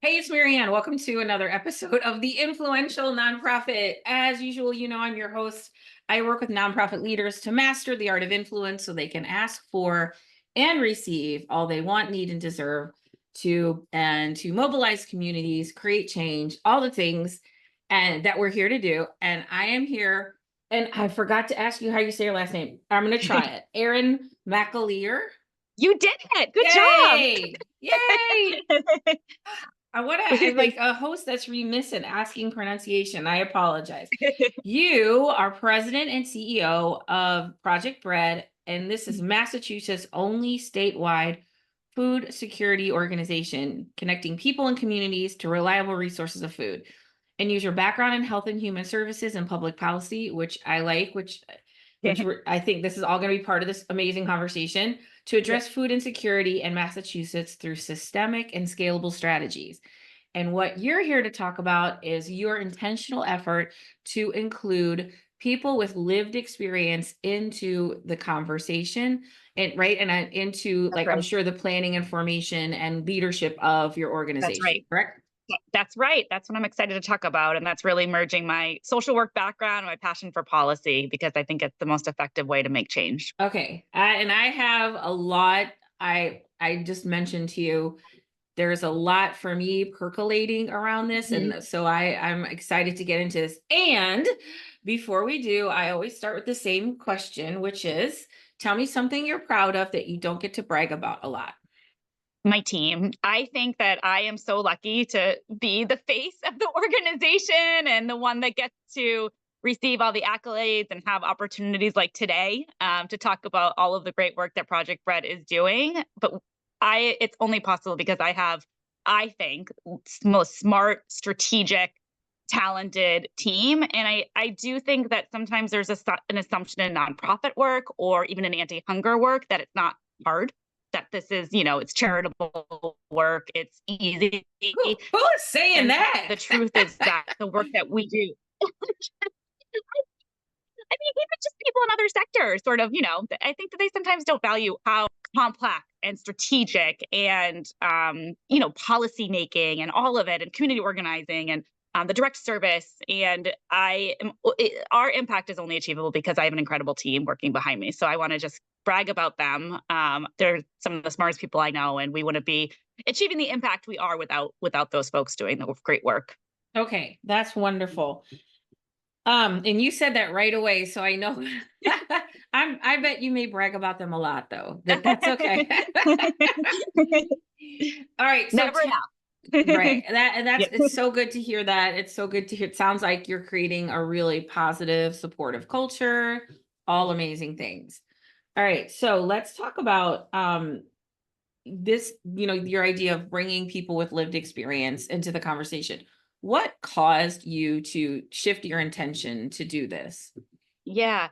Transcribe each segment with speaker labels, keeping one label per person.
Speaker 1: Hey, it's Marianne. Welcome to another episode of the Influential Nonprofit. As usual, I'm your host. I work with nonprofit leaders to master the art of influence so they can ask for and receive all they want, need, and deserve to mobilize communities, create change, all the things and that we're here to do. And I am here, and I forgot to ask you how you say your last name. I'm going to try it. Erin McAleer.
Speaker 2: You did it. Good
Speaker 1: Yay! Yay! I'm like a host that's remiss in asking pronunciation. I apologize.
Speaker 2: job.
Speaker 1: You are president and CEO of Project Bread, and this is Massachusetts' only statewide food security organization connecting people and communities to reliable resources of food. And use your background in health and human services and public policy, which I like, I think this is all going to be part of this amazing conversation to address food insecurity in Massachusetts through systemic and scalable strategies. And what you're here to talk about is your intentional effort to include people with lived experience into the conversation and into
Speaker 2: That's
Speaker 1: I'm
Speaker 2: right.
Speaker 1: sure the planning and formation and leadership of your
Speaker 2: That's
Speaker 1: organization,
Speaker 2: right.
Speaker 1: correct?
Speaker 2: That's right. That's what I'm excited to talk about. And that's really merging my social work background and my passion for policy, because I think it's the most effective way to make change.
Speaker 1: Okay. And I have a lot. I just mentioned to you there's a lot for me percolating around this.
Speaker 2: Mhm.
Speaker 1: And so I'm excited to get into this. And before we do, I always start with the same question, which is tell me something you're proud of that you don't get to brag about a lot.
Speaker 2: My team. I think that I am so lucky to be the face of the organization and the one that gets to receive all the accolades and have opportunities like today to talk about all of the great work that Project Bread is doing. But it's only possible because I have, I think, most smart, strategic, talented team. And I do think that sometimes there's an assumption in nonprofit work or even in anti-hunger work that it's not hard, that this is, it's charitable work, it's easy.
Speaker 1: Who is saying
Speaker 2: And
Speaker 1: that?
Speaker 2: the truth is that the work that we do, I mean, even just people in other sectors, sort of, I think that they sometimes don't value how complex and strategic and, policy making and all of it and community organizing and the direct service. And our impact is only achievable because I have an incredible team working behind me. So I want to just brag about them. They're some of the smartest people I know, and we wouldn't be achieving the impact we are without those folks doing the great work.
Speaker 1: Okay, that's wonderful. And you said that right away, so I know I bet you may brag about them a lot though. That's okay. All right, so
Speaker 2: Never enough.
Speaker 1: right. That's
Speaker 2: Yep.
Speaker 1: it's so good to hear that. It's so good to hear. It sounds like you're creating a really positive, supportive culture, all amazing things. All right, so let's talk about this, your idea of bringing people with lived experience into the conversation. What caused you to shift your intention to do this?
Speaker 2: Yeah.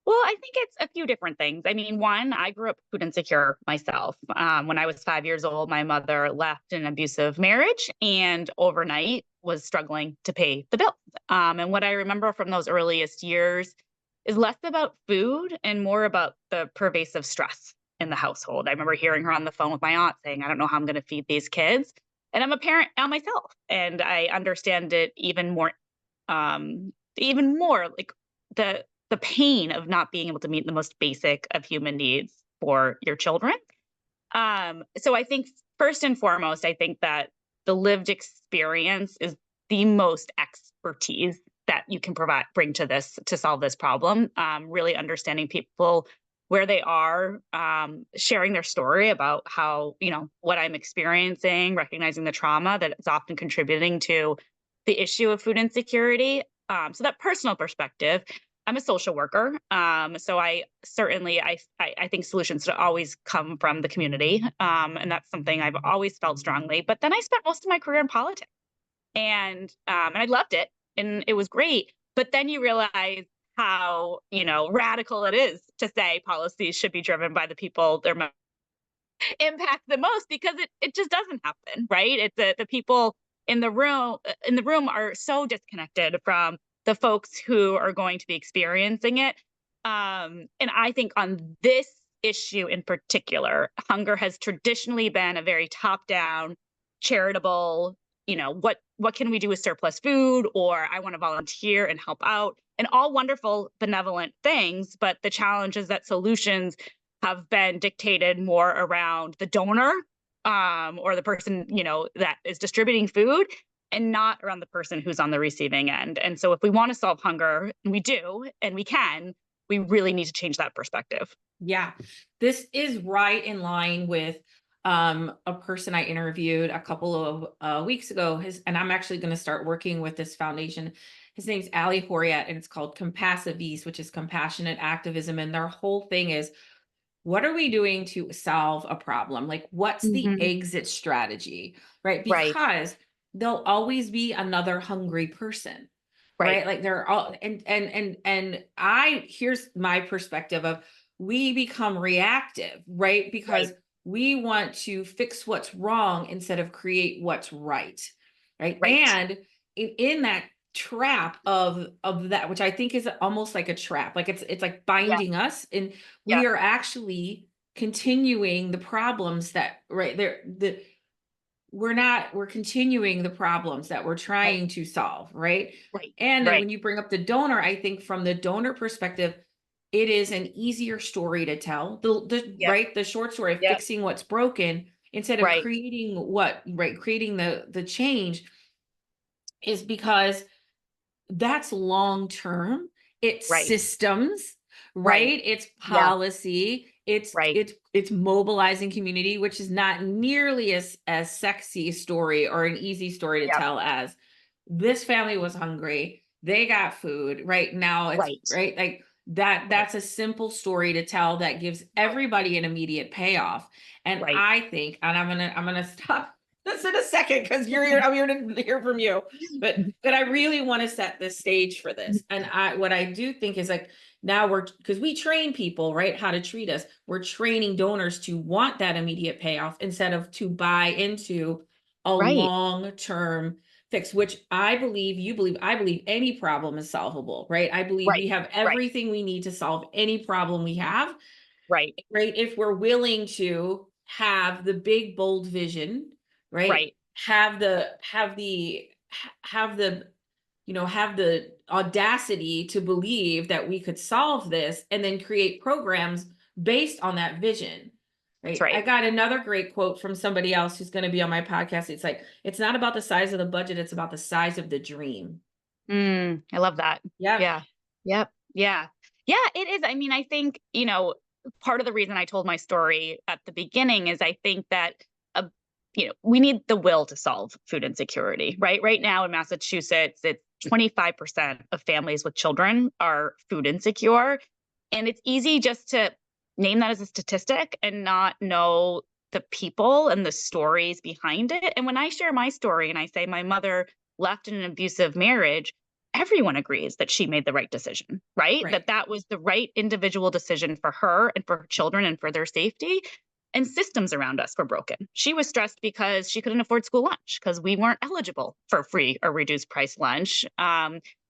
Speaker 2: Well, I think it's a few different things. I mean, one, I grew up food insecure myself. When I was 5 years old, my mother left an abusive marriage and overnight was struggling to pay the bill. And what I remember from those earliest years is less about food and more about the pervasive stress in the household. I remember hearing her on the phone with my aunt saying, I don't know how I'm going to feed these kids. And I'm a parent now myself, and I understand it even more like the pain of not being able to meet the most basic of human needs for your children. So I think first and foremost, I think that the lived experience is the most expertise that you can bring to this to solve this problem. Really understanding people where they are, sharing their story about how, what I'm experiencing, recognizing the trauma that is often contributing to the issue of food insecurity. So that personal perspective. I'm a social worker, so I think solutions should always come from the community, and that's something I've always felt strongly. But then I spent most of my career in politics, and I loved it, and it was great. But then you realize how radical it is to say policies should be driven by the people they're impact the most, because it just doesn't happen, right? It's the people in the room are so disconnected from the folks who are going to be experiencing it. And I think on this issue in particular, hunger has traditionally been a very top down, charitable, what can we do with surplus food, or I want to volunteer and help out, and all wonderful benevolent things. But the challenge is that solutions have been dictated more around the donor, or the person, that is distributing food, and not around the person who's on the receiving end. And so if we want to solve hunger, and we do, and we can, we really need to change that perspective.
Speaker 1: Yeah, this is right in line with a person I interviewed a couple of weeks ago. And I'm actually going to start working with this foundation. His name's Ali Horiat, and it's called Compassive East, which is compassionate activism. And their whole thing is, what are we doing to solve a problem? Like, what's the
Speaker 2: Hmm.
Speaker 1: exit strategy, right?
Speaker 2: Right,
Speaker 1: Because there'll always be another hungry person,
Speaker 2: right,
Speaker 1: right? Like they're all, and I, here's my perspective of, we become reactive, right?
Speaker 2: right,
Speaker 1: Because we want to fix what's wrong instead of create what's right, right?
Speaker 2: right.
Speaker 1: And in that trap of that, which I think is almost like a trap, like it's like
Speaker 2: Yeah,
Speaker 1: binding us, and
Speaker 2: yeah,
Speaker 1: we are actually continuing the problems that, right there, we're continuing the problems that we're
Speaker 2: right,
Speaker 1: trying to solve, right?
Speaker 2: right,
Speaker 1: And then
Speaker 2: right.
Speaker 1: when you bring up the donor, I think from the donor perspective, it is an easier story to tell. The
Speaker 2: Yep,
Speaker 1: right, the short story of
Speaker 2: yep,
Speaker 1: fixing what's broken instead of
Speaker 2: right,
Speaker 1: creating what, right, creating the change, is because that's long term. It's
Speaker 2: right,
Speaker 1: systems,
Speaker 2: right.
Speaker 1: right? It's
Speaker 2: Yeah,
Speaker 1: policy. It's
Speaker 2: right.
Speaker 1: it's it's mobilizing community, which is not nearly as sexy a story or an easy story to
Speaker 2: Yep,
Speaker 1: tell as, this family was hungry, they got food. Right now, it's
Speaker 2: right,
Speaker 1: right, like that.
Speaker 2: right,
Speaker 1: That's a simple story to tell that gives
Speaker 2: right,
Speaker 1: everybody an immediate payoff. And
Speaker 2: right.
Speaker 1: I think, and I'm gonna stop this in a second, because I'm here to hear from you. But I really want to set the stage for this. And what I do think is, like, now because we train people, right, how to treat us. We're training donors to want that immediate payoff instead of to buy into a
Speaker 2: Right,
Speaker 1: long-term fix, which I believe, you believe, I believe any problem is solvable, right? I believe
Speaker 2: right,
Speaker 1: we have
Speaker 2: right,
Speaker 1: everything we need to solve any problem we have,
Speaker 2: right,
Speaker 1: right? If we're willing to have the big, bold vision, right?
Speaker 2: right,
Speaker 1: Have the audacity to believe that we could solve this, and then create programs based on that vision,
Speaker 2: that's
Speaker 1: right? I
Speaker 2: right.
Speaker 1: got another great quote from somebody else who's going to be on my podcast. It's like, it's not about the size of the budget, it's about the size of the dream.
Speaker 2: I love that.
Speaker 1: Yep.
Speaker 2: Yeah. Yep. Yeah. Yeah, it is. I mean, I think, part of the reason I told my story at the beginning is I think that, uh, we need the will to solve food insecurity, right? Right now in Massachusetts, it's 25% of families with children are food insecure. And it's easy just to name that as a statistic and not know the people and the stories behind it. And when I share my story and I say my mother left in an abusive marriage, everyone agrees that she made the right decision, right?
Speaker 1: Right.
Speaker 2: That was the right individual decision for her and for her children and for their safety. And systems around us were broken. She was stressed because she couldn't afford school lunch because we weren't eligible for free or reduced price lunch.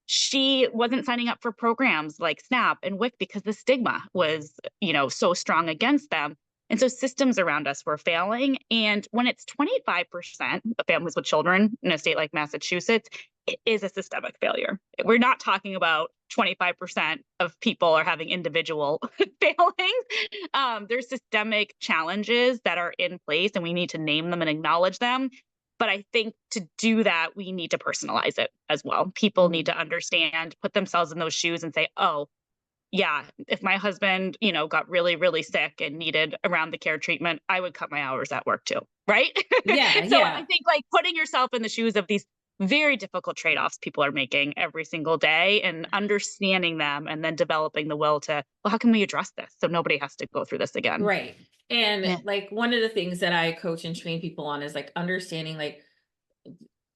Speaker 2: She wasn't signing up for programs like SNAP and WIC because the stigma was, so strong against them. And so systems around us were failing. And when it's 25% of families with children in a state like Massachusetts, it is a systemic failure. We're not talking about 25% of people are having individual failings. There's systemic challenges that are in place, and we need to name them and acknowledge them. But I think to do that, we need to personalize it as well. People need
Speaker 1: Mhm.
Speaker 2: to understand, put themselves in those shoes and say, oh, yeah, if my husband, got really, really sick and needed around the care treatment, I would cut my hours at work too. Right.
Speaker 1: Yeah,
Speaker 2: So I
Speaker 1: yeah.
Speaker 2: think like putting yourself in the shoes of these very difficult trade offs people are making every single day and understanding them and then developing the will to, well, how can we address this so nobody has to go through this again?
Speaker 1: Right. And
Speaker 2: Yeah.
Speaker 1: like, one of the things that I coach and train people on is, like, understanding, like,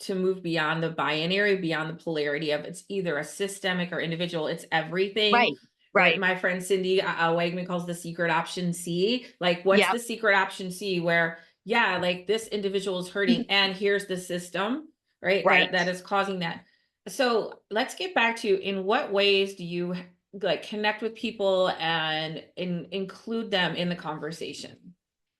Speaker 1: to move beyond the binary, beyond the polarity of, it's either a systemic or individual, it's everything.
Speaker 2: Right.
Speaker 1: Right.
Speaker 2: Right.
Speaker 1: My friend Cindy Wegman calls the secret option C. Like, what's
Speaker 2: Yep.
Speaker 1: the secret option C? Where, yeah, like, this individual is hurting, and here's the system, right? That
Speaker 2: Right.
Speaker 1: that is causing that. So let's get back to, in what ways do you, like, connect with people and include them in the conversation?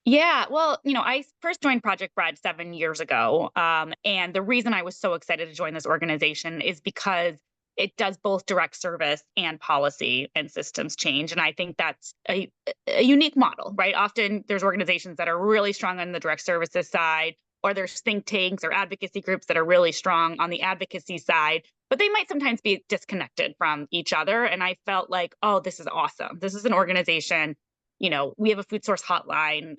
Speaker 2: Yeah, well, I first joined Project Bread 7 years ago. And the reason I was so excited to join this organization is because it does both direct service and policy and systems change. And I think that's a unique model, right? Often there's organizations that are really strong on the direct services side, or there's think tanks or advocacy groups that are really strong on the advocacy side, but they might sometimes be disconnected from each other. And I felt like, oh, this is awesome. This is an organization. We have a food source hotline,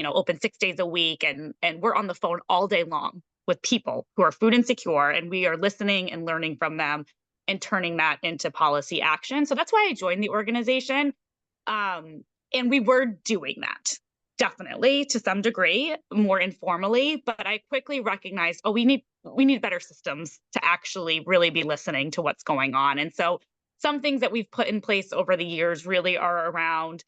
Speaker 2: open 6 days a week, and we're on the phone all day long with people who are food insecure, and we are listening and learning from them and turning that into policy action. So that's why I joined the organization. And we were doing that definitely to some degree, more informally, but I quickly recognized, oh, we need better systems to actually really be listening to what's going on. And so some things that we've put in place over the years really are around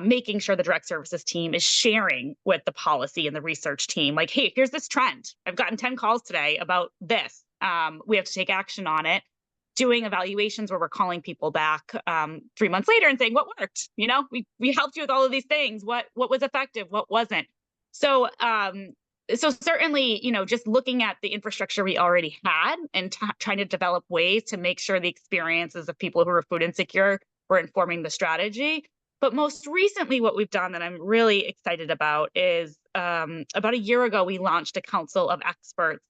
Speaker 2: making sure the direct services team is sharing with the policy and the research team, like, hey, here's this trend. I've gotten 10 calls today about this. We have to take action on it. Doing evaluations where we're calling people back 3 months later and saying, what worked? We helped you with all of these things. What was effective? What wasn't? So so certainly, just looking at the infrastructure we already had and trying to develop ways to make sure the experiences of people who are food insecure were informing the strategy. But most recently, what we've done that I'm really excited about is about a year ago, we launched a council of experts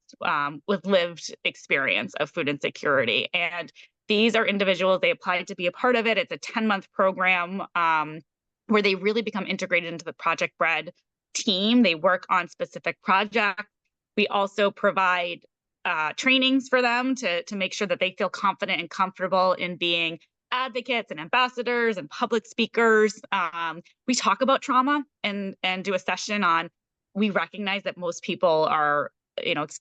Speaker 2: with lived experience of food insecurity. And these are individuals, they applied to be a part of it. It's a 10-month program where they really become integrated into the Project Bread team. They work on specific projects. We also provide trainings for them to make sure that they feel confident and comfortable in being advocates and ambassadors and public speakers. We talk about trauma and do a session on, we recognize that most people are,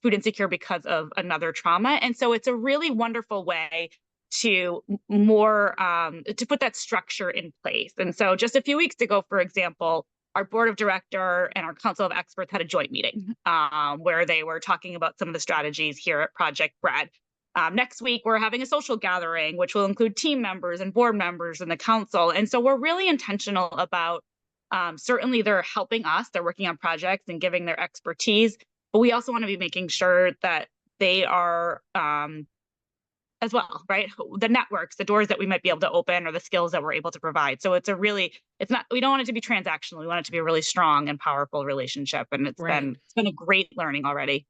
Speaker 2: food insecure because of another trauma. And so it's a really wonderful way to more to put that structure in place. And so just a few weeks ago, for example, our board of director and our council of experts had a joint meeting where they were talking about some of the strategies here at Project Bread. Next week, we're having a social gathering, which will include team members and board members and the council. And so we're really intentional about certainly they're helping us, they're working on projects and giving their expertise, but we also want to be making sure that they are as well, right? The networks, the doors that we might be able to open, or the skills that we're able to provide. So it's not, we don't want it to be transactional. We want it to be a really strong and powerful relationship. And it's
Speaker 1: Right.
Speaker 2: been a great learning already.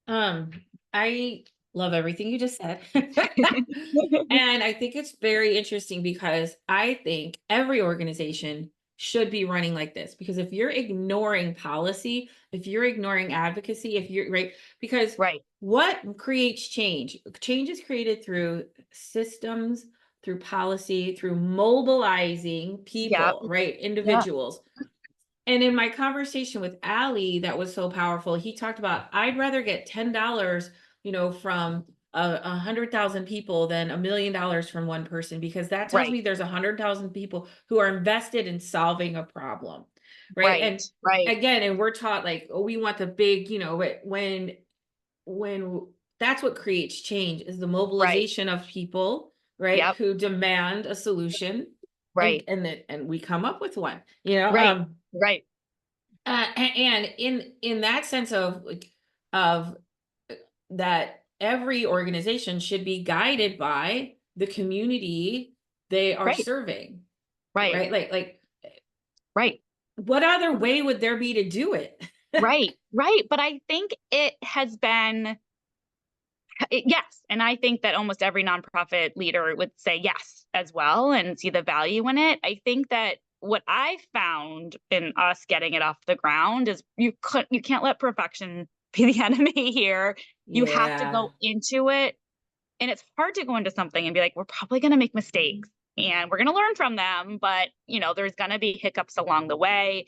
Speaker 1: I love everything you just said. And I think it's very interesting because I think every organization should be running like this, because if you're ignoring policy, if you're ignoring advocacy, if you're right, because
Speaker 2: Right.
Speaker 1: what creates change? Change is created through systems, through policy, through mobilizing
Speaker 2: Yeah.
Speaker 1: people, right?
Speaker 2: Yeah.
Speaker 1: Individuals. And in my conversation with Ali, that was so powerful. He talked about, I'd rather get $10, from 100,000 people than $1 million from one person, because that tells
Speaker 2: Right.
Speaker 1: me there's 100,000 people who are invested in solving a problem, right?
Speaker 2: Right.
Speaker 1: And
Speaker 2: Right.
Speaker 1: again, and we're taught like, oh, we want the big, when that's what creates change is the
Speaker 2: Right.
Speaker 1: mobilization of people, right,
Speaker 2: Yep.
Speaker 1: who demand a solution, and
Speaker 2: Right.
Speaker 1: we come up with one,
Speaker 2: Right. Right.
Speaker 1: and in that sense of of that every organization should be guided by the community they are
Speaker 2: Right.
Speaker 1: serving,
Speaker 2: Right.
Speaker 1: right? Like
Speaker 2: Right.
Speaker 1: what other way would there be to do it?
Speaker 2: Right. Right. But I think it has been, yes. And I think that almost every nonprofit leader would say yes as well and see the value in it. I think that what I found in us getting it off the ground is you can't let perfection be the enemy here. You have to
Speaker 1: Yeah.
Speaker 2: go into it. And it's hard to go into something and be like, we're probably going to make mistakes and we're going to learn from them, but there's going to be hiccups along the way.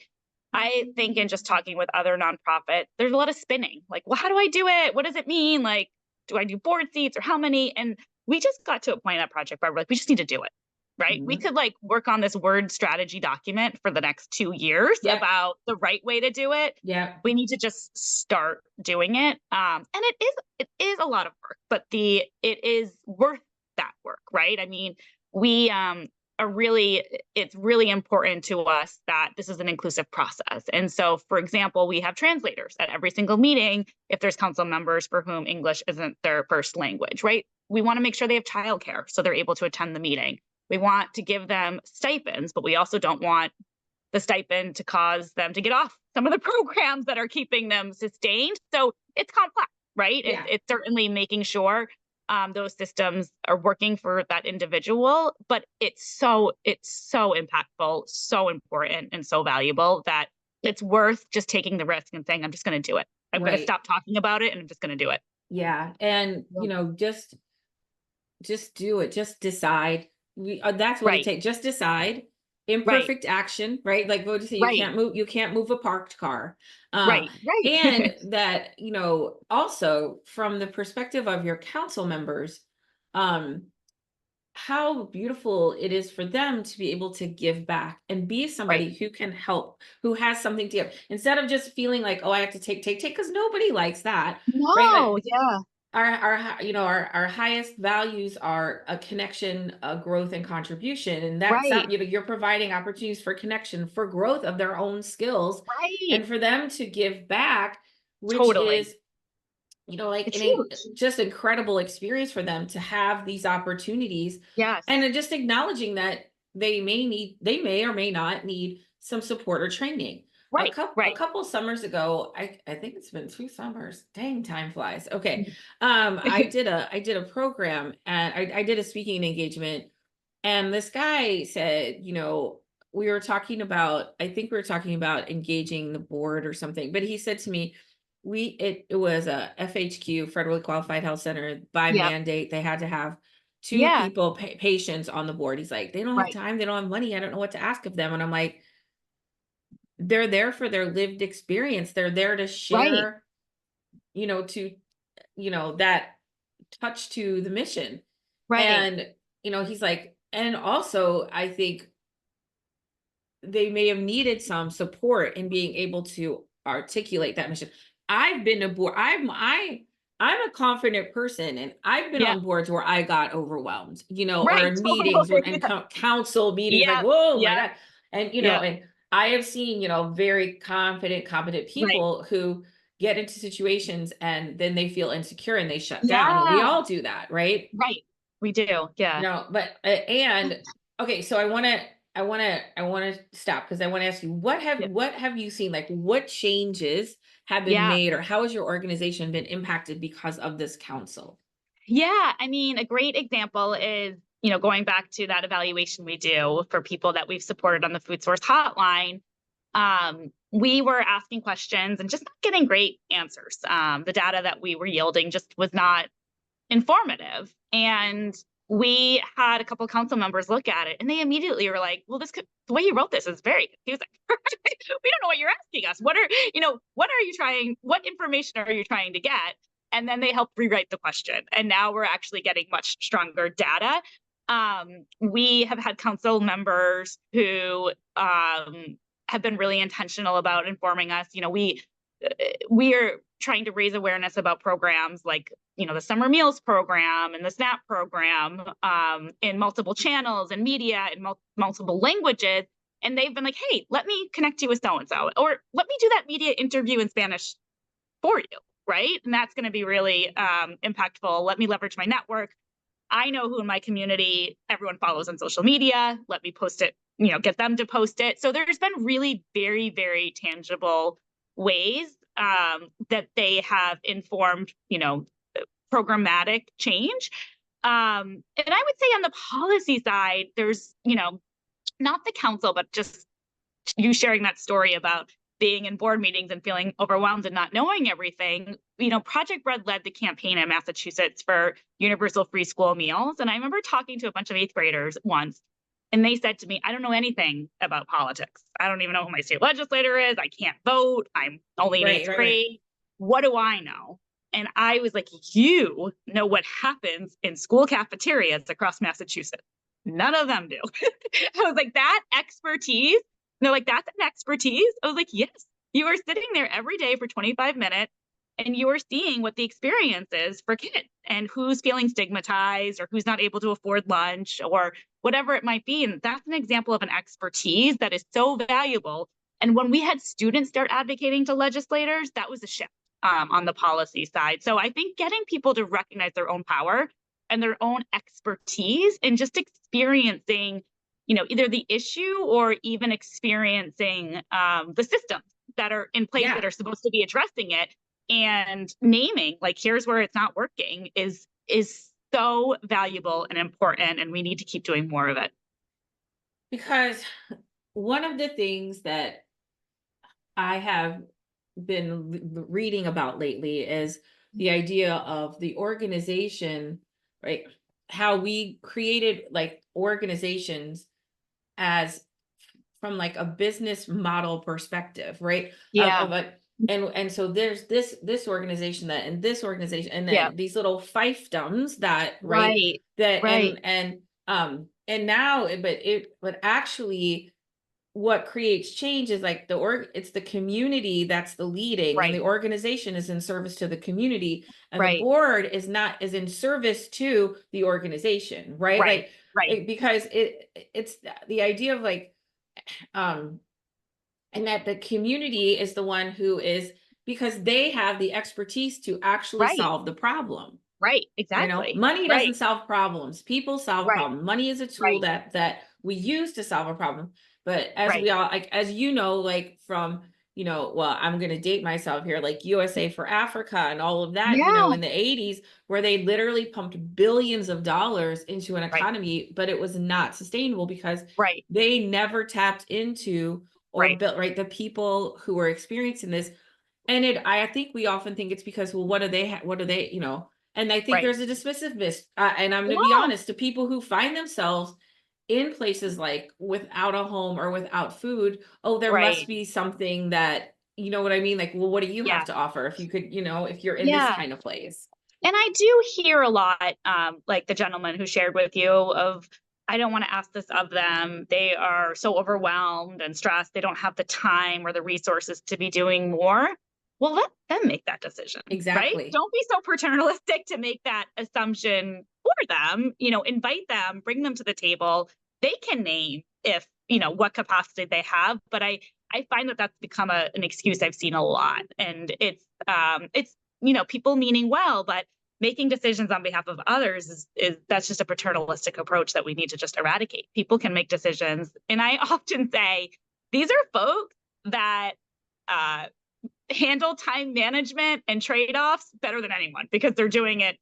Speaker 2: I think in just talking with other nonprofits, there's a lot of spinning. Like, well, how do I do it? What does it mean? Like, do I do board seats or how many? And we just got to a point at Project Bar, like, we just need to do it. Right. We
Speaker 1: Mhm.
Speaker 2: could like work on this word strategy document for the next 2 years
Speaker 1: Yep.
Speaker 2: about the right way to do it.
Speaker 1: Yep.
Speaker 2: We need to just start doing it. And it is a lot of work, but it is worth that work. Right. I mean, we it's really important to us that this is an inclusive process. And so, for example, we have translators at every single meeting if there's council members for whom English isn't their first language, right? We want to make sure they have childcare so they're able to attend the meeting. We want to give them stipends, but we also don't want the stipend to cause them to get off some of the programs that are keeping them sustained. So it's complex, right?
Speaker 1: Yeah.
Speaker 2: It's certainly making sure those systems are working for that individual, but it's so impactful, so important, and so valuable that it's worth just taking the risk and saying, I'm just going to do it. I'm going to
Speaker 1: Right.
Speaker 2: stop talking about it and I'm just going to do it.
Speaker 1: Yeah. And, just do it. Just decide. That's what it
Speaker 2: Right,
Speaker 1: takes. Just decide.
Speaker 2: right,
Speaker 1: Imperfect action, right? Like what do you say?
Speaker 2: right,
Speaker 1: You can't move a parked car. Uh,
Speaker 2: right, right.
Speaker 1: and that, also from the perspective of your council members, um, how beautiful it is for them to be able to give back and be
Speaker 2: Right.
Speaker 1: somebody who can help, who has something to give, instead of just feeling like, oh, I have to take, because nobody likes that, right? Like
Speaker 2: No, yeah,
Speaker 1: our highest values are a connection, a growth, and contribution, and that's
Speaker 2: right,
Speaker 1: not, you're providing opportunities for connection, for growth of their own skills,
Speaker 2: right.
Speaker 1: and for them to give back, which
Speaker 2: Totally.
Speaker 1: is, like
Speaker 2: It's huge.
Speaker 1: just incredible experience for them to have these opportunities,
Speaker 2: Yes.
Speaker 1: and then just acknowledging that they may or may not need some support or training.
Speaker 2: Right,
Speaker 1: A
Speaker 2: right.
Speaker 1: couple summers ago, I think it's been 2 summers. Dang, time flies. Okay.
Speaker 2: Mhm.
Speaker 1: I did a program, and I did a speaking engagement, and this guy said, we were talking about, I think we were talking about engaging the board or something, but he said to me, it was a FHQ, federally qualified health center, by
Speaker 2: Yep.
Speaker 1: mandate. They had to have two
Speaker 2: Yeah,
Speaker 1: people, patients on the board. He's like, they don't have
Speaker 2: right,
Speaker 1: time, they don't have money. I don't know what to ask of them. And I'm like, they're there for their lived experience. They're there to
Speaker 2: right,
Speaker 1: share, to, that touch to the mission.
Speaker 2: right,
Speaker 1: And, he's like, and also I think they may have needed some support in being able to articulate that mission. I've been aboard. I'm a confident person, and I've been
Speaker 2: yeah,
Speaker 1: on boards where I got overwhelmed, or
Speaker 2: right,
Speaker 1: in meetings,
Speaker 2: totally.
Speaker 1: and council meetings, like,
Speaker 2: Yep,
Speaker 1: whoa, my
Speaker 2: yep,
Speaker 1: God. And,
Speaker 2: yep,
Speaker 1: and I have seen, very confident, competent
Speaker 2: right,
Speaker 1: people who get into situations and then they feel insecure and they shut down. And we
Speaker 2: yeah,
Speaker 1: all do that, right?
Speaker 2: right. We do, yeah,
Speaker 1: No, but and okay, so I want to stop, because I want to ask you,
Speaker 2: yeah,
Speaker 1: what have you seen, like what changes have been
Speaker 2: yeah,
Speaker 1: made, or how has your organization been impacted because of this council?
Speaker 2: yeah. I mean, a great example is, going back to that evaluation we do for people that we've supported on the food source hotline. We were asking questions and just not getting great answers. The data that we were yielding just was not informative. And we had a couple council members look at it and they immediately were like, well, the way you wrote this is very confusing. We don't know what you're asking us. What information are you trying to get? And then they helped rewrite the question. And now we're actually getting much stronger data. We have had council members who have been really intentional about informing us. We are trying to raise awareness about programs like the summer meals program and the SNAP program in multiple channels and media in multiple languages. And they've been like, hey, let me connect you with so and so, or let me do that media interview in Spanish for you. Right. And that's going to be really impactful. Let me leverage my network. I know who in my community everyone follows on social media. Let me post it, get them to post it. So there's been really very, very tangible ways that they have informed, programmatic change. And I would say on the policy side, there's, not the council, but just you sharing that story about being in board meetings and feeling overwhelmed and not knowing everything. Project Bread led the campaign in Massachusetts for universal free school meals. And I remember talking to a bunch of eighth graders once, and they said to me, I don't know anything about politics. I don't even know who my state legislator is. I can't vote. I'm only in
Speaker 1: Right,
Speaker 2: eighth
Speaker 1: right, right.
Speaker 2: grade. What do I know? And I was like, you know what happens in school cafeterias across Massachusetts. None of them do. I was like, that expertise. And they're like, that's an expertise. I was like, yes, you are sitting there every day for 25 minutes and you're seeing what the experience is for kids and who's feeling stigmatized or who's not able to afford lunch or whatever it might be. And that's an example of an expertise that is so valuable. And when we had students start advocating to legislators, that was a shift on the policy side. So I think getting people to recognize their own power and their own expertise and just experiencing, either the issue or even experiencing the systems that are in place that
Speaker 1: Yeah.
Speaker 2: are supposed to be addressing it, and naming, like, here's where it's not working, is so valuable and important, and we need to keep doing more of it.
Speaker 1: Because one of the things that I have been reading about lately is the idea of the organization, right? How we created like organizations as from like a business model perspective, right?
Speaker 2: Yeah.
Speaker 1: Of a and so there's this organization that and this organization and
Speaker 2: Yeah.
Speaker 1: then these little fiefdoms that right
Speaker 2: Right.
Speaker 1: that
Speaker 2: Right.
Speaker 1: and now but actually what creates change is like it's the community that's the leading and
Speaker 2: Right.
Speaker 1: the organization is in service to the community and the
Speaker 2: Right.
Speaker 1: board is in service to the organization, right?
Speaker 2: Right. Right.
Speaker 1: Because it's the idea of like um and that the community is the one who is because they have the expertise to actually
Speaker 2: Right.
Speaker 1: solve the problem.
Speaker 2: Right.
Speaker 1: You know,
Speaker 2: Exactly.
Speaker 1: money doesn't
Speaker 2: Right.
Speaker 1: solve problems. People solve
Speaker 2: Right.
Speaker 1: problems. Money is a tool
Speaker 2: Right.
Speaker 1: that we use to solve a problem. But as
Speaker 2: Right.
Speaker 1: we all like, as you know, like from well, I'm gonna date myself here, like USA for Africa and all of that,
Speaker 2: Yeah.
Speaker 1: in the 80s, where they literally pumped billions of dollars into an
Speaker 2: Right.
Speaker 1: economy, but it was not sustainable because
Speaker 2: Right.
Speaker 1: they never tapped into or
Speaker 2: Right.
Speaker 1: built right the people who were experiencing this and I think we often think it's because, well, what do they, and I think
Speaker 2: Right.
Speaker 1: there's a dismissiveness. And I'm going to be
Speaker 2: Yeah.
Speaker 1: honest to people who find themselves in places like without a home or without food. Oh, there must
Speaker 2: Right.
Speaker 1: be something that, you know what I mean? Like, well, what do you have
Speaker 2: Yeah.
Speaker 1: to offer if you could, if you're in this
Speaker 2: Yeah.
Speaker 1: kind of place?
Speaker 2: And I do hear a lot, like the gentleman who shared with you of, I don't want to ask this of them. They are so overwhelmed and stressed. They don't have the time or the resources to be doing more. Well, let them make that decision, right?
Speaker 1: Exactly.
Speaker 2: Don't be so paternalistic to make that assumption for them. Invite them, bring them to the table. They can name if, what capacity they have. But I find that that's become an excuse I've seen a lot. And it's, people meaning well, but making decisions on behalf of others is that's just a paternalistic approach that we need to just eradicate. People can make decisions. And I often say, these are folks that uh, handle time management and trade-offs better than anyone because they're doing it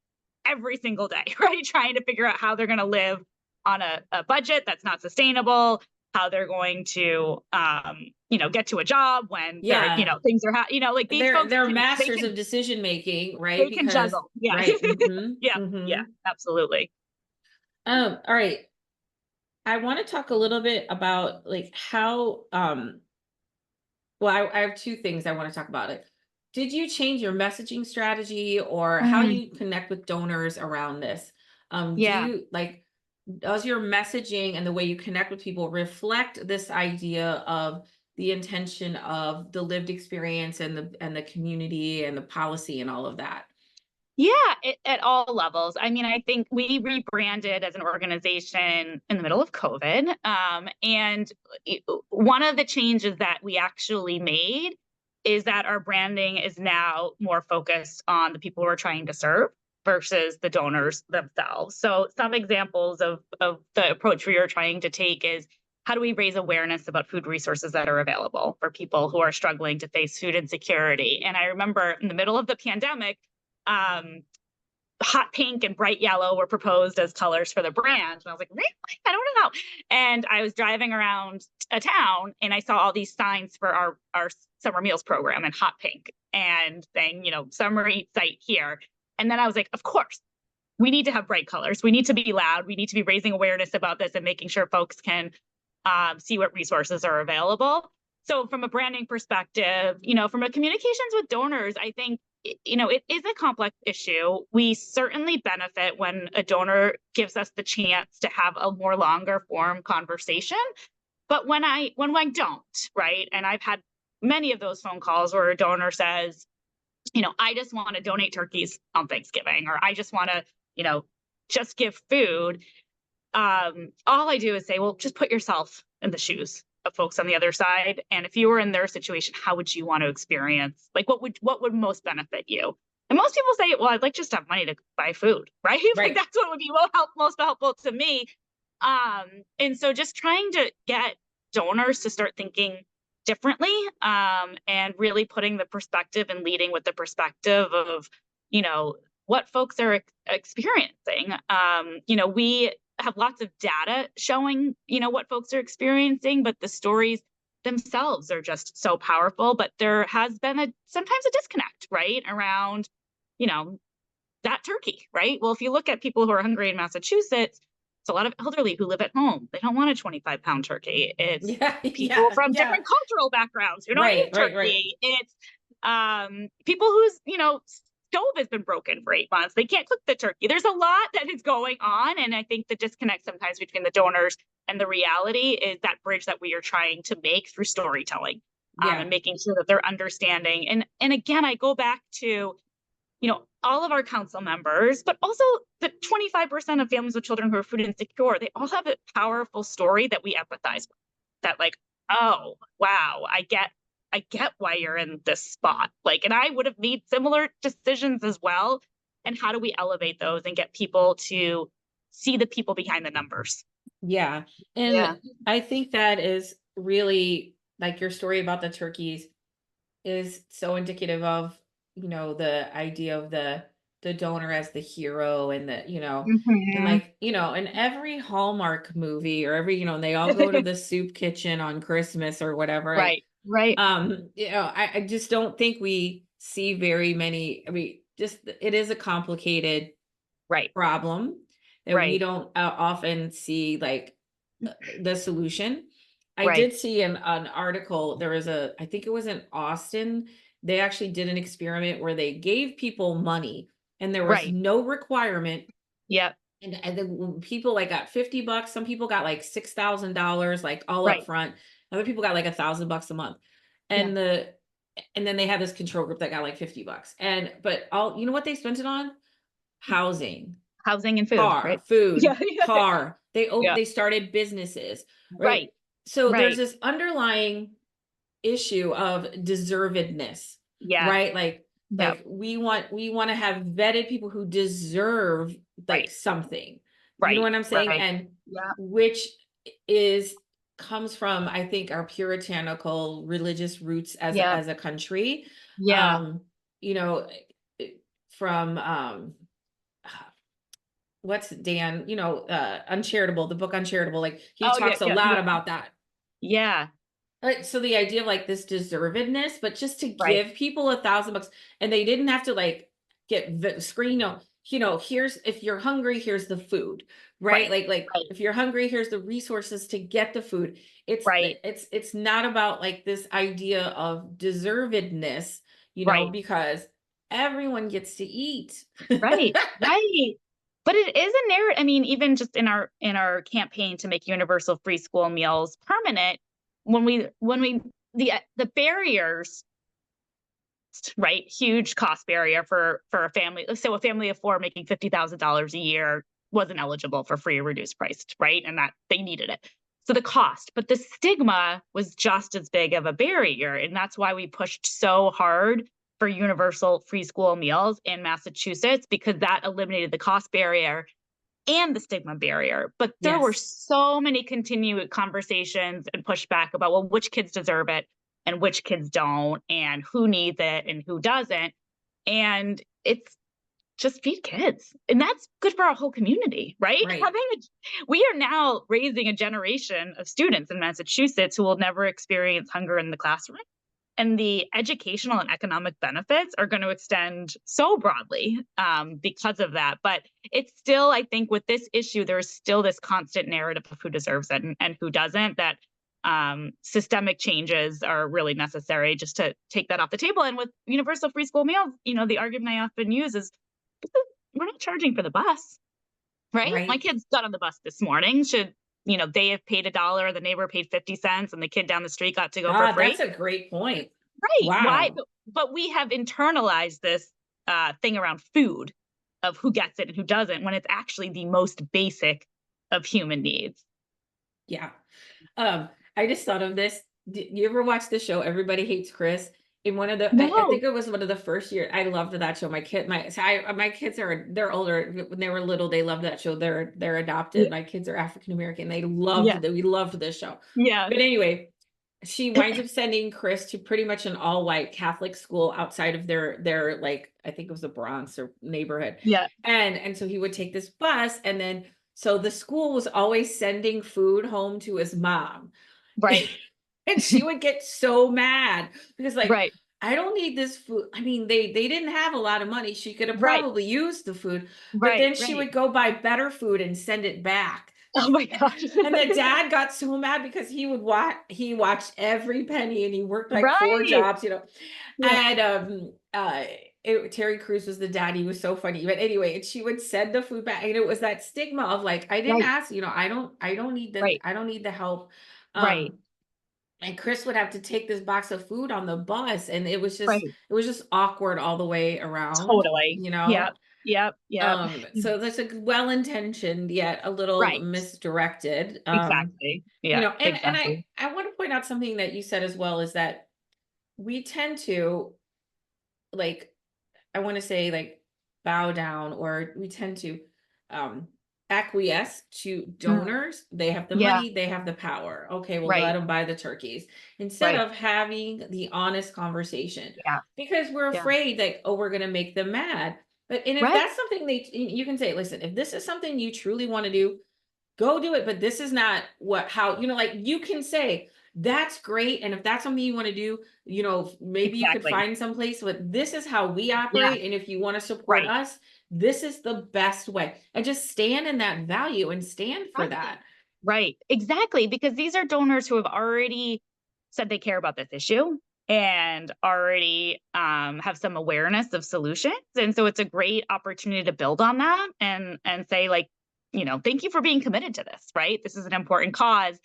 Speaker 2: every single day, right? Trying to figure out how they're going to live on a budget that's not sustainable, how they're going to, get to a job when they're,
Speaker 1: Yeah.
Speaker 2: things are, like these folks
Speaker 1: They're
Speaker 2: can, they
Speaker 1: masters
Speaker 2: can,
Speaker 1: of decision making, right?
Speaker 2: they can
Speaker 1: Because,
Speaker 2: juggle. Yeah.
Speaker 1: right. Mm-hmm,
Speaker 2: Yeah. Yeah.
Speaker 1: mm-hmm.
Speaker 2: Absolutely.
Speaker 1: All right. I want to talk a little bit about like how well I have two things I want to talk about it. Did you change your messaging strategy or how
Speaker 2: Mm,
Speaker 1: you connect with donors around this? Do
Speaker 2: yeah.
Speaker 1: you like does your messaging and the way you connect with people reflect this idea of the intention of the lived experience and the community and the policy and all of that?
Speaker 2: Yeah, at all levels. I mean, I think we rebranded as an organization in the middle of COVID. And one of the changes that we actually made is that our branding is now more focused on the people we're trying to serve versus the donors themselves. So some examples of the approach we are trying to take is, how do we raise awareness about food resources that are available for people who are struggling to face food insecurity? And I remember in the middle of the pandemic, um, hot pink and bright yellow were proposed as colors for the brand. And I was like, really? I don't know. And I was driving around a town and I saw all these signs for our summer meals program in hot pink and saying, summer eat site here. And then I was like, of course, we need to have bright colors. We need to be loud. We need to be raising awareness about this and making sure folks can see what resources are available. So from a branding perspective, from a communications with donors, I think, it is a complex issue. We certainly benefit when a donor gives us the chance to have a more longer form conversation. But when I don't, right? And I've had many of those phone calls where a donor says, I just want to donate turkeys on Thanksgiving, or I just want to, just give food. All I do is say, well, just put yourself in the shoes of folks on the other side. And if you were in their situation, how would you want to experience? Like, what would most benefit you? And most people say, well, I'd like just to have money to buy food, right? Like
Speaker 1: Right.
Speaker 2: that's what would be most helpful to me. And so just trying to get donors to start thinking differently, and really putting the perspective and leading with the perspective of, what folks are experiencing. We have lots of data showing, what folks are experiencing, but the stories themselves are just so powerful. But there has been sometimes a disconnect, right, around, you know, that turkey, right? Well, if you look at people who are hungry in Massachusetts, it's a lot of elderly who live at home. They don't want a 25-pound turkey. It's
Speaker 1: Yeah.
Speaker 2: people
Speaker 1: Yeah.
Speaker 2: from
Speaker 1: Yeah.
Speaker 2: different cultural backgrounds who don't
Speaker 1: Right.
Speaker 2: eat
Speaker 1: Right. Right.
Speaker 2: turkey. It's people whose, stove has been broken for 8 months. They can't cook the turkey. There's a lot that is going on. And I think the disconnect sometimes between the donors and the reality is that bridge that we are trying to make through storytelling,
Speaker 1: Yeah.
Speaker 2: and making sure that they're understanding. And again, I go back to, all of our council members, but also the 25% of families with children who are food insecure, they all have a powerful story that we empathize with. That like, oh, wow, I get why you're in this spot. Like, and I would have made similar decisions as well. And how do we elevate those and get people to see the people behind the numbers?
Speaker 1: Yeah.
Speaker 2: Yeah.
Speaker 1: And I think that is really like your story about the turkeys is so indicative of, the idea of the donor as the hero and and
Speaker 2: Mhm.
Speaker 1: like, in every Hallmark movie or every, and they all go to the soup kitchen on Christmas or whatever.
Speaker 2: Right. Right.
Speaker 1: I just don't think we see very many. I mean, just it is a complicated
Speaker 2: Right.
Speaker 1: problem that we
Speaker 2: Right.
Speaker 1: don't often see like the solution. I
Speaker 2: Right.
Speaker 1: did see an article. There was I think it was in Austin. They actually did an experiment where they gave people money and there was
Speaker 2: Right.
Speaker 1: no requirement.
Speaker 2: Yep.
Speaker 1: And then people like got $50, some people got like $6,000, like all up
Speaker 2: Right.
Speaker 1: front. Other people got like $1,000 a month.
Speaker 2: Yeah.
Speaker 1: And and then they had this control group that got like $50. And but all you know what they spent it on? Housing,
Speaker 2: Housing and food.
Speaker 1: car,
Speaker 2: Right. Yeah.
Speaker 1: food, car.
Speaker 2: Yeah.
Speaker 1: They started businesses, right?
Speaker 2: Right.
Speaker 1: So there's
Speaker 2: Right.
Speaker 1: this underlying issue of deservedness,
Speaker 2: Yeah.
Speaker 1: right? Like
Speaker 2: Yep.
Speaker 1: we want to have vetted people who deserve like
Speaker 2: Right.
Speaker 1: something. You know
Speaker 2: Right.
Speaker 1: what I'm saying?
Speaker 2: Right.
Speaker 1: And
Speaker 2: Yeah.
Speaker 1: which is comes from I think our puritanical religious roots
Speaker 2: Yeah.
Speaker 1: as a country.
Speaker 2: Yeah.
Speaker 1: Um, you know, from what's Dan, Uncharitable, the book Uncharitable, like he
Speaker 2: Oh, yeah.
Speaker 1: talks a
Speaker 2: Yeah.
Speaker 1: lot
Speaker 2: Yeah.
Speaker 1: about that.
Speaker 2: Yeah.
Speaker 1: Right. So the idea of like this deservedness, but just to
Speaker 2: Right.
Speaker 1: give people $1,000 and they didn't have to like get the screen, here's if you're hungry, here's the food, right?
Speaker 2: Right.
Speaker 1: Like
Speaker 2: Right.
Speaker 1: if you're hungry, here's the resources to get the food.
Speaker 2: Right.
Speaker 1: It's not about like this idea of deservedness,
Speaker 2: Right.
Speaker 1: because everyone gets to eat.
Speaker 2: Right. Right. But it is a narrative. I mean, even just in our campaign to make universal free school meals permanent, when we the barriers, right? Huge cost barrier for a family. So a family of four making $50,000 a year wasn't eligible for free or reduced priced, right? And that they needed it. So the cost, but the stigma was just as big of a barrier. And that's why we pushed so hard for universal free school meals in Massachusetts, because that eliminated the cost barrier and the stigma barrier. But there were
Speaker 1: Yes.
Speaker 2: so many continued conversations and pushback about, well, which kids deserve it and which kids don't, and who needs it and who doesn't. And it's just feed kids. And that's good for our whole community, right?
Speaker 1: Right.
Speaker 2: We are now raising a generation of students in Massachusetts who will never experience hunger in the classroom. And the educational and economic benefits are going to extend so broadly, because of that. But it's still, I think, with this issue, there's still this constant narrative of who deserves it and who doesn't, that systemic changes are really necessary just to take that off the table. And with universal free school meals, the argument I often use is, we're not charging for the bus, right? My
Speaker 1: Right.
Speaker 2: kids got on the bus this morning. Should, they have paid $1, the neighbor paid 50 cents, and the kid down the street got to go for
Speaker 1: Ah,
Speaker 2: free?
Speaker 1: that's a great point.
Speaker 2: Right. Why?
Speaker 1: Wow.
Speaker 2: but we have internalized this thing around food of who gets it and who doesn't, when it's actually the most basic of human needs.
Speaker 1: Yeah. I just thought of this. Did you ever watch the show Everybody Hates Chris? In one of the, I
Speaker 2: No.
Speaker 1: think it was one of the first years. I loved that show. My kids are, they're older. When they were little, they loved that show. They're adopted.
Speaker 2: Yeah.
Speaker 1: My kids are African American.
Speaker 2: Yeah.
Speaker 1: We loved this show.
Speaker 2: Yeah.
Speaker 1: But anyway, she winds up sending Chris to pretty much an all white Catholic school outside of their like, I think it was the Bronx or neighborhood.
Speaker 2: Yeah.
Speaker 1: And so he would take this bus, and then so the school was always sending food home to his mom.
Speaker 2: Right.
Speaker 1: And she would get so mad because, like,
Speaker 2: Right.
Speaker 1: I don't need this food. I mean, they didn't have a lot of money. She could have
Speaker 2: Right.
Speaker 1: probably used the food, but
Speaker 2: Right.
Speaker 1: then she
Speaker 2: Right.
Speaker 1: would go buy better food and send it back.
Speaker 2: Oh my gosh.
Speaker 1: And the dad got so mad because he watched every penny, and he worked like four
Speaker 2: Right.
Speaker 1: jobs,
Speaker 2: Yeah.
Speaker 1: And Terry Crews was the dad. He was so funny. But anyway, and she would send the food back. And it was that stigma of like, I didn't
Speaker 2: Right.
Speaker 1: ask, I don't need
Speaker 2: Right.
Speaker 1: I don't need the help.
Speaker 2: Right.
Speaker 1: Um, and Chris would have to take this box of food on the bus, and
Speaker 2: Right.
Speaker 1: it was just awkward all the way around,
Speaker 2: Totally. Yep. Yep. Yep.
Speaker 1: so that's a well-intentioned yet a little
Speaker 2: Right.
Speaker 1: misdirected.
Speaker 2: Exactly. Yeah.
Speaker 1: And
Speaker 2: Exactly.
Speaker 1: I want to point out something that you said as well, is that we tend to, like, I want to say, like, bow down, or we tend to um acquiesce to
Speaker 2: Mm.
Speaker 1: donors. They have the
Speaker 2: Yeah.
Speaker 1: money, they have the power. Okay, well, let
Speaker 2: Right.
Speaker 1: them buy the turkeys, instead
Speaker 2: Right.
Speaker 1: of having the honest conversation,
Speaker 2: Yeah.
Speaker 1: because we're
Speaker 2: Yeah.
Speaker 1: afraid that, oh, we're going to make them mad. But and if
Speaker 2: Right.
Speaker 1: that's something you can say, listen, if this is something you truly want to do, go do it. But this is not what, how, like, you can say, that's great. And if that's something you want to do, maybe you could
Speaker 2: Exactly.
Speaker 1: find some place, but this is how we
Speaker 2: Yeah.
Speaker 1: operate. And if you want to support
Speaker 2: Right.
Speaker 1: us, this is the best way. And just stand in that value and stand for
Speaker 2: Right.
Speaker 1: that.
Speaker 2: Right. Exactly. Because these are donors who have already said they care about this issue and already have some awareness of solutions. And so it's a great opportunity to build on that and say, like, thank you for being committed to this, right? This is an important cause.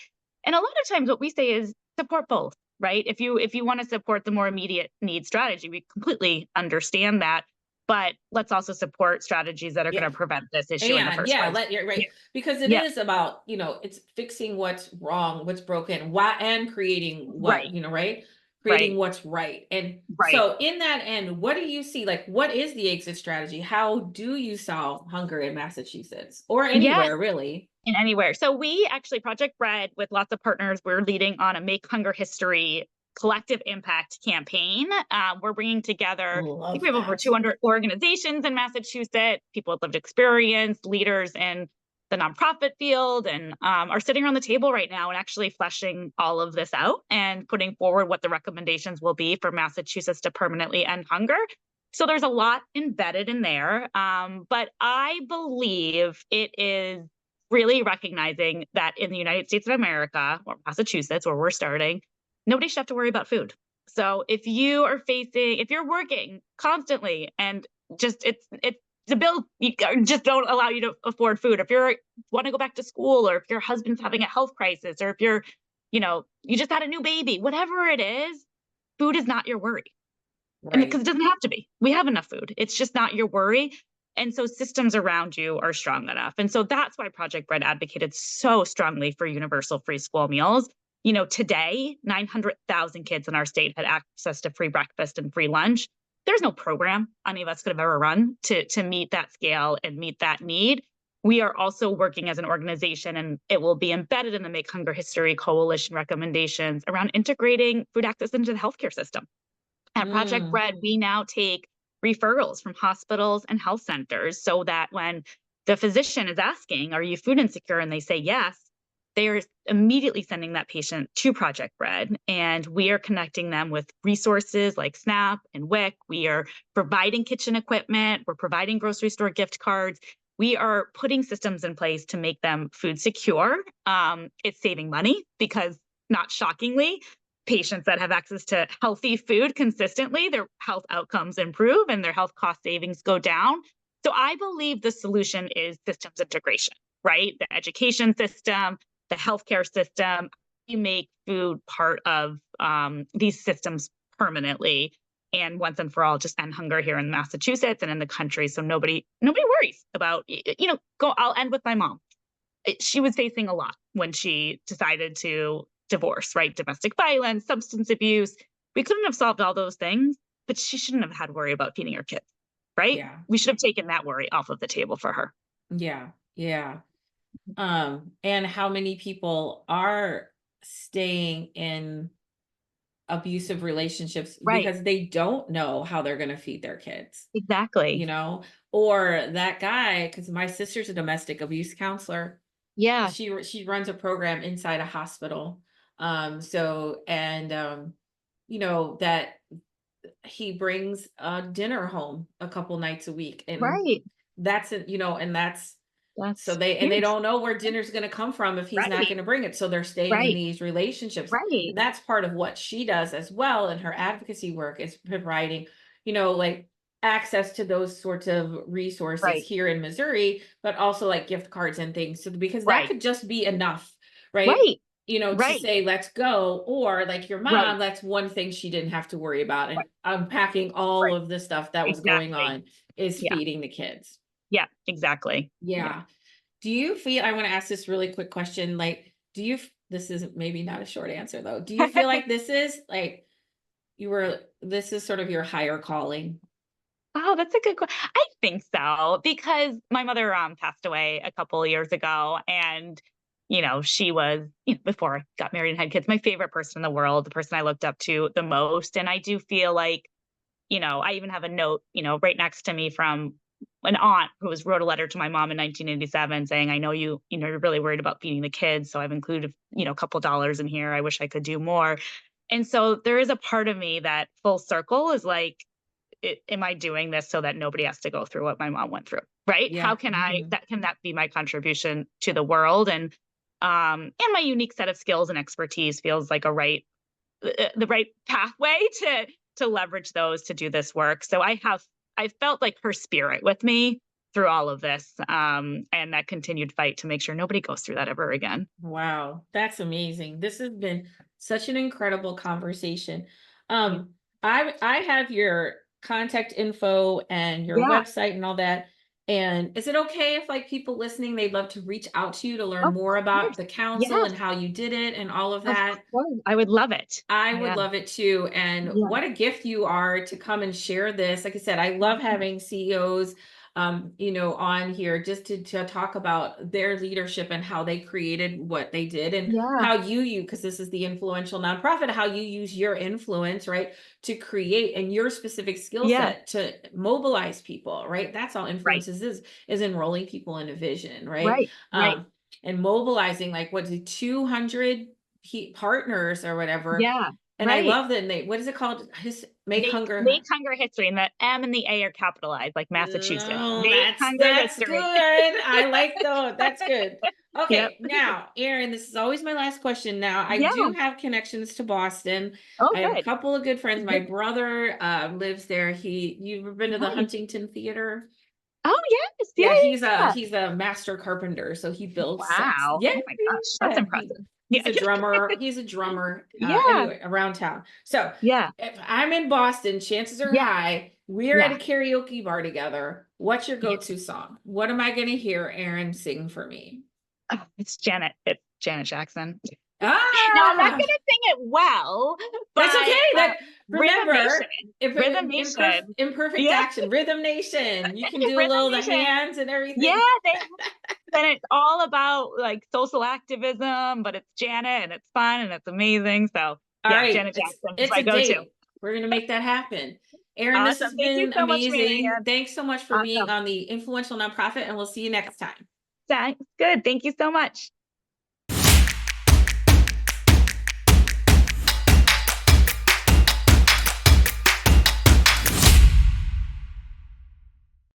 Speaker 2: And a lot of times what we say is support both, right? If you want to support the more immediate need strategy, we completely understand that. But let's also support strategies that are going
Speaker 1: Yeah.
Speaker 2: to prevent this issue in the
Speaker 1: And
Speaker 2: first
Speaker 1: yeah,
Speaker 2: place.
Speaker 1: you're right.
Speaker 2: Yeah.
Speaker 1: Because it
Speaker 2: Yeah.
Speaker 1: is about, it's fixing what's wrong, what's broken, why, and creating what,
Speaker 2: Right.
Speaker 1: right? Creating
Speaker 2: Right.
Speaker 1: what's right. And
Speaker 2: Right.
Speaker 1: so in that end, what do you see? Like, what is the exit strategy? How do you solve hunger in Massachusetts or
Speaker 2: Yes,
Speaker 1: anywhere really?
Speaker 2: and anywhere. So we actually, Project Bread, with lots of partners, we're leading on a Make Hunger History collective impact campaign. We're bringing together, I think we
Speaker 1: Love
Speaker 2: have over
Speaker 1: that.
Speaker 2: 200 organizations in Massachusetts, people with lived experience, leaders in the nonprofit field, and are sitting around the table right now and actually fleshing all of this out and putting forward what the recommendations will be for Massachusetts to permanently end hunger. So there's a lot embedded in there. But I believe it is really recognizing that in the United States of America, or Massachusetts, where we're starting, nobody should have to worry about food. So if you're working constantly and just it's the bill just don't allow you to afford food. If you want to go back to school, or if your husband's having a health crisis, or if you just had a new baby, whatever it is, food is not your worry. And because
Speaker 1: Right.
Speaker 2: it doesn't have to be. We have enough food. It's just not your worry. And so systems around you are strong enough. And so that's why Project Bread advocated so strongly for universal free school meals. Today, 900,000 kids in our state had access to free breakfast and free lunch. There's no program any of us could have ever run to meet that scale and meet that need. We are also working as an organization, and it will be embedded in the Make Hunger History Coalition recommendations around integrating food access into the healthcare system. At Project
Speaker 1: Mm,
Speaker 2: Bread, we now take referrals from hospitals and health centers so that when the physician is asking, are you food insecure? And they say yes, they are immediately sending that patient to Project Bread. And we are connecting them with resources like SNAP and WIC. We are providing kitchen equipment. We're providing grocery store gift cards. We are putting systems in place to make them food secure. It's saving money because, not shockingly, patients that have access to healthy food consistently, their health outcomes improve and their health cost savings go down. So I believe the solution is systems integration, right? The education system, the healthcare system. You make food part of these systems permanently. and once and for all just end hunger here in Massachusetts and in the country. So nobody worries about, I'll end with my mom. She was facing a lot when she decided to divorce, right? Domestic violence, substance abuse. We couldn't have solved all those things, but she shouldn't have had to worry about feeding her kids, right?
Speaker 1: Yeah.
Speaker 2: We should have taken that worry off of the table for her.
Speaker 1: Yeah. Yeah. And how many people are staying in abusive relationships
Speaker 2: Right.
Speaker 1: because they don't know how they're going to feed their kids,
Speaker 2: Exactly.
Speaker 1: or that guy, because my sister's a domestic abuse counselor.
Speaker 2: Yeah.
Speaker 1: She runs a program inside a hospital. So, and that he brings dinner home a couple nights a week, and
Speaker 2: Right.
Speaker 1: that's it, and that's so
Speaker 2: That's
Speaker 1: they
Speaker 2: huge.
Speaker 1: don't know where dinner's going to come from if he's not
Speaker 2: Right.
Speaker 1: going to bring it. So they're staying in
Speaker 2: Right.
Speaker 1: these relationships.
Speaker 2: Right.
Speaker 1: And that's part of what she does as well in her advocacy work, is providing, like access to those sorts of resources
Speaker 2: Right.
Speaker 1: here in Missouri, but also like gift cards and things. So because that
Speaker 2: Right.
Speaker 1: could just be enough, right?
Speaker 2: Right.
Speaker 1: To
Speaker 2: Right.
Speaker 1: say, let's go, or like your
Speaker 2: Right.
Speaker 1: mom, that's one thing she didn't have to worry about. And
Speaker 2: Right.
Speaker 1: unpacking all
Speaker 2: Right.
Speaker 1: of the stuff that was going
Speaker 2: Exactly.
Speaker 1: on is
Speaker 2: Yeah.
Speaker 1: feeding the kids.
Speaker 2: Yeah. Exactly. Yeah.
Speaker 1: Yeah. Do you feel, I want to ask this really quick question, like, this is maybe not a short answer though. Do you feel like this is like, this is sort of your higher calling?
Speaker 2: Oh, that's a good question. I think so, because my mother passed away a couple of years ago, and she was, before I got married and had kids, my favorite person in the world, the person I looked up to the most. And I do feel like, I even have a note, right next to me from an aunt who wrote a letter to my mom in 1987 saying, I know you're really worried about feeding the kids. So I've included, a couple dollars in here. I wish I could do more. And so there is a part of me that full circle is like, am I doing this so that nobody has to go through what my mom went through? Right.
Speaker 1: Yeah.
Speaker 2: How can
Speaker 1: Mhm.
Speaker 2: that be my contribution to the world? And my unique set of skills and expertise feels like the right pathway to leverage those to do this work. So I felt like her spirit with me through all of this, and that continued fight to make sure nobody goes through that ever again.
Speaker 1: Wow, that's amazing. This has been such an incredible conversation.
Speaker 2: Yeah.
Speaker 1: I have your contact info and your
Speaker 2: Yeah.
Speaker 1: website and all that. And is it okay if like people listening, they'd love to reach out to you to learn
Speaker 2: Of
Speaker 1: more about
Speaker 2: course.
Speaker 1: the council
Speaker 2: Yes.
Speaker 1: and how you did it and all of
Speaker 2: Of
Speaker 1: that?
Speaker 2: course. I would love it.
Speaker 1: I would
Speaker 2: Yeah.
Speaker 1: love it too. And
Speaker 2: Yeah.
Speaker 1: what a gift you are to come and share this. Like I said, I love having CEOs, on here just to talk about their leadership and how they created what they did, and
Speaker 2: Yeah.
Speaker 1: how because this is the influential nonprofit, how you use your influence, right, to create and your specific skill
Speaker 2: Yeah.
Speaker 1: set to mobilize people, right? That's all
Speaker 2: Right.
Speaker 1: influences is enrolling people in a vision, right?
Speaker 2: Right. Right.
Speaker 1: And mobilizing like what is it, 200 partners or whatever.
Speaker 2: Yeah.
Speaker 1: And I
Speaker 2: Right.
Speaker 1: love that they, what is it called? Make
Speaker 2: Make
Speaker 1: hunger.
Speaker 2: hunger history, and the M and the A are capitalized, like Massachusetts.
Speaker 1: Oh,
Speaker 2: Make hunger
Speaker 1: that's good.
Speaker 2: history.
Speaker 1: I like though. That's good.
Speaker 2: Yep.
Speaker 1: Okay, now, Erin, this is always my last question. Now, I
Speaker 2: Yeah.
Speaker 1: do have connections to Boston.
Speaker 2: Oh,
Speaker 1: I have a
Speaker 2: good.
Speaker 1: couple of good friends. My
Speaker 2: Good.
Speaker 1: brother lives there. You've ever been to the
Speaker 2: Nice.
Speaker 1: Huntington Theater?
Speaker 2: Oh, yes. Yeah,
Speaker 1: Yeah,
Speaker 2: yeah.
Speaker 1: he's a master carpenter, so he builds sets.
Speaker 2: Wow.
Speaker 1: Yeah,
Speaker 2: Oh my gosh, that's
Speaker 1: yeah.
Speaker 2: impressive. Yeah.
Speaker 1: He's a drummer. He's a drummer.
Speaker 2: Yeah.
Speaker 1: Anyway, around town. So
Speaker 2: Yeah.
Speaker 1: if I'm in Boston, chances are
Speaker 2: Yeah.
Speaker 1: high we're at
Speaker 2: Yeah.
Speaker 1: a karaoke bar together. What's your
Speaker 2: Yeah.
Speaker 1: go-to song? What am I going to hear Erin sing for me?
Speaker 2: Oh, it's Janet. It's Janet Jackson. Now I'm not
Speaker 1: Ah,
Speaker 2: gonna sing it well,
Speaker 1: that's
Speaker 2: but
Speaker 1: okay. That
Speaker 2: Rhythm
Speaker 1: remember,
Speaker 2: Nation.
Speaker 1: if
Speaker 2: Rhythm
Speaker 1: in
Speaker 2: Nation.
Speaker 1: imperfect
Speaker 2: Yeah.
Speaker 1: action, Rhythm Nation. You can do a
Speaker 2: Rhythm
Speaker 1: little the
Speaker 2: Nation.
Speaker 1: hands and
Speaker 2: Yeah,
Speaker 1: everything.
Speaker 2: and it's all about like social activism, but it's Janet and it's fun and it's amazing. So
Speaker 1: All
Speaker 2: yeah,
Speaker 1: right,
Speaker 2: Janet Jackson is
Speaker 1: it's
Speaker 2: my
Speaker 1: a
Speaker 2: go-to.
Speaker 1: date. We're gonna make that happen. Erin, this
Speaker 2: Awesome.
Speaker 1: has
Speaker 2: Thank you
Speaker 1: been
Speaker 2: so much,
Speaker 1: amazing.
Speaker 2: Marianne.
Speaker 1: Thanks so much for being
Speaker 2: Awesome.
Speaker 1: on the Influential Nonprofit, and we'll see you next time.
Speaker 2: Sounds good. Thank you so much.